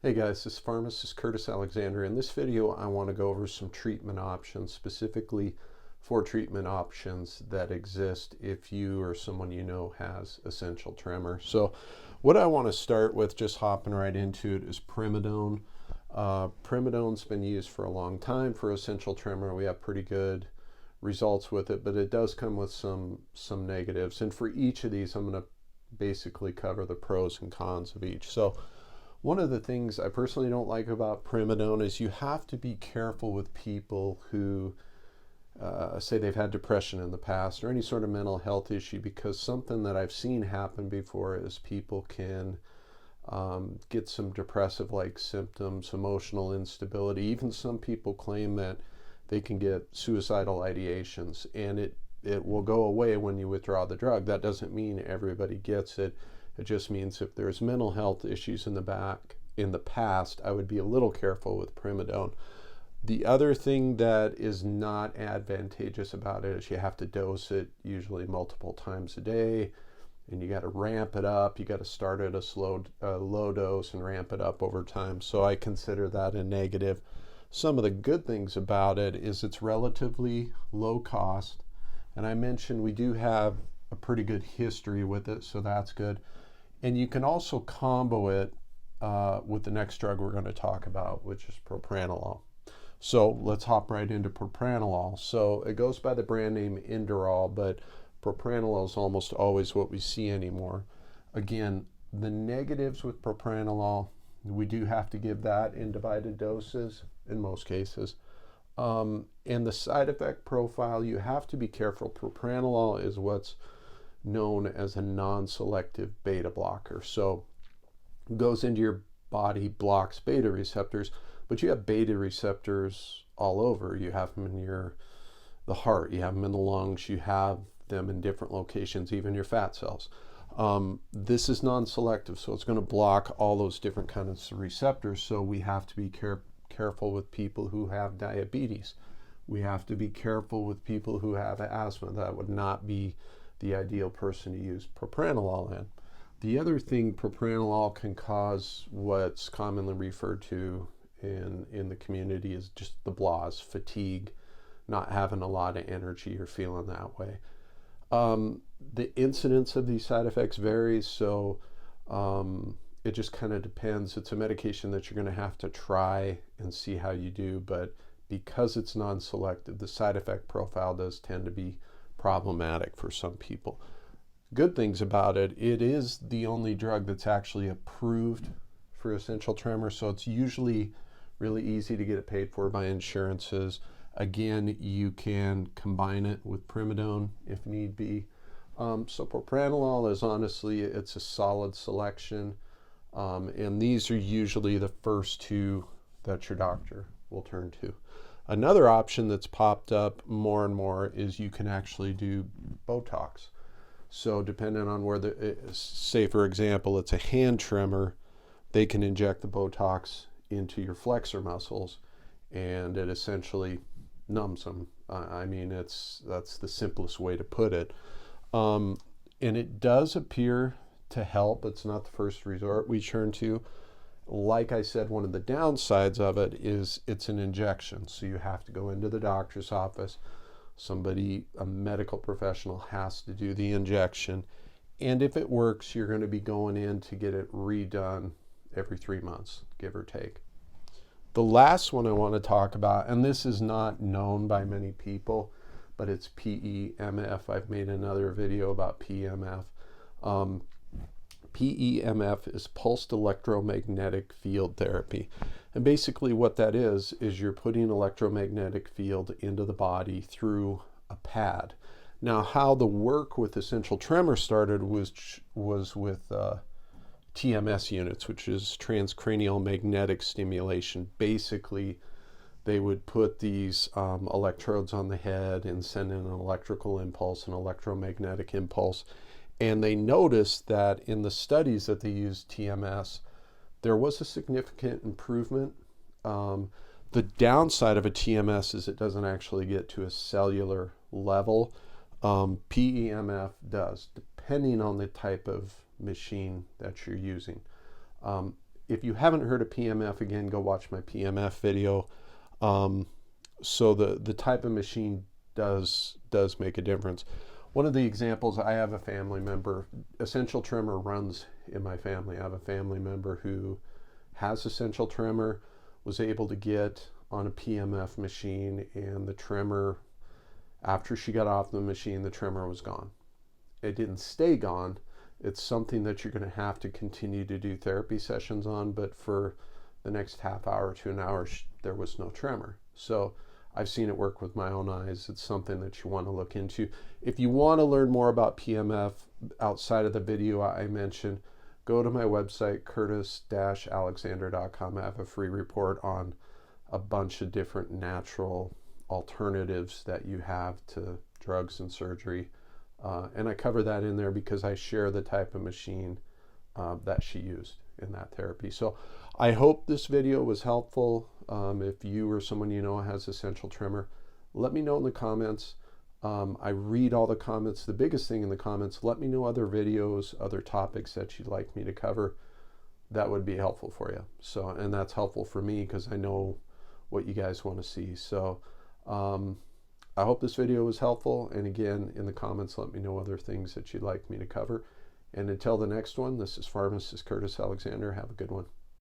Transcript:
Hey guys, this is pharmacist Curtis Alexander. In this video, I want to go over some treatment options, specifically 4 treatment options that exist if you or someone you know has essential tremor. So what I want to start with, just hopping right into it, is Primadone. Primadone's been used for a long time for essential tremor. We have pretty good results with it, but it does come with some negatives. And for each of these, I'm going to basically cover the pros and cons of each. So one of the things I personally don't like about Primadone is you have to be careful with people who say they've had depression in the past or any sort of mental health issue, because something that I've seen happen before is people can get some depressive-like symptoms, emotional instability. Even some people claim that they can get suicidal ideations, and it will go away when you withdraw the drug. That doesn't mean everybody gets it. It just means if there's mental health issues in the past, I would be a little careful with Primadone. The other thing that is not advantageous about it is you have to dose it usually multiple times a day, and you got to ramp it up. You got to start at a low dose and ramp it up over time. So I consider that a negative. Some of the good things about it is it's relatively low cost, and I mentioned we do have a pretty good history with it, so that's good. And you can also combo it with the next drug we're going to talk about, which is Propranolol. So let's hop right into Propranolol. So it goes by the brand name Inderal, but Propranolol is almost always what we see anymore. Again, the negatives with Propranolol, we do have to give that in divided doses in most cases. And the side effect profile, you have to be careful. Propranolol is what's known as a non-selective beta blocker. So it goes into your body, blocks beta receptors, but you have beta receptors all over. You have them in the heart, you have them in the lungs, you have them in different locations, even your fat cells. This is non-selective, so it's going to block all those different kinds of receptors. So we have to be careful with people who have diabetes. We have to be careful with people who have asthma. That would not be the ideal person to use Propranolol in. The other thing, Propranolol can cause what's commonly referred to in the community is just the blahs, fatigue, not having a lot of energy or feeling that way. The incidence of these side effects varies, so it just kind of depends. It's a medication that you're going to have to try and see how you do, but because it's non-selective, the side effect profile does tend to be problematic for some people. Good things about it, it is the only drug that's actually approved for essential tremor, so it's usually really easy to get it paid for by insurances. Again, you can combine it with Primadone if need be. So Propranolol is honestly, it's a solid selection, and these are usually the first 2 that your doctor will turn to. Another option that's popped up more and more is you can actually do Botox. So depending on where say for example, it's a hand tremor, they can inject the Botox into your flexor muscles, and it essentially numbs them. I mean, that's the simplest way to put it. And it does appear to help. It's not the first resort we turn to. Like I said, one of the downsides of it is it's an injection. So you have to go into the doctor's office. Somebody, a medical professional, has to do the injection. And if it works, you're going to be going in to get it redone every 3 months, give or take. The last one I want to talk about, and this is not known by many people, but it's PEMF. I've made another video about PEMF. PEMF is pulsed electromagnetic field therapy. And basically what that is you're putting electromagnetic field into the body through a pad. Now, how the work with essential tremor started was with TMS units, which is transcranial magnetic stimulation. Basically, they would put these electrodes on the head and send in an electrical impulse, an electromagnetic impulse. And they noticed that in the studies that they used TMS, there was a significant improvement. The downside of a TMS is it doesn't actually get to a cellular level. PEMF does, depending on the type of machine that you're using. if you haven't heard of PMF, again, go watch my PMF video. So the type of machine does make a difference. One of the examples, I have a family member, essential tremor runs in my family. I have a family member who has essential tremor, was able to get on a PMF machine, and the tremor, after she got off the machine, the tremor was gone. It didn't stay gone. It's something that you're going to have to continue to do therapy sessions on, but for the next half hour to an hour, there was no tremor. So I've seen it work with my own eyes. It's something that you want to look into. If you want to learn more about PMF outside of the video I mentioned, go to my website, curtis-alexander.com. I have a free report on a bunch of different natural alternatives that you have to drugs and surgery. And I cover that in there because I share the type of machine that she used in that therapy. So I hope this video was helpful. If you or someone you know has essential tremor, let me know in the comments. I read all the comments. The biggest thing in the comments, let me know other videos, other topics that you'd like me to cover. That would be helpful for you. So, and that's helpful for me because I know what you guys want to see. So I hope this video was helpful. And again, in the comments, let me know other things that you'd like me to cover. And until the next one, this is Pharmacist Curtis Alexander. Have a good one.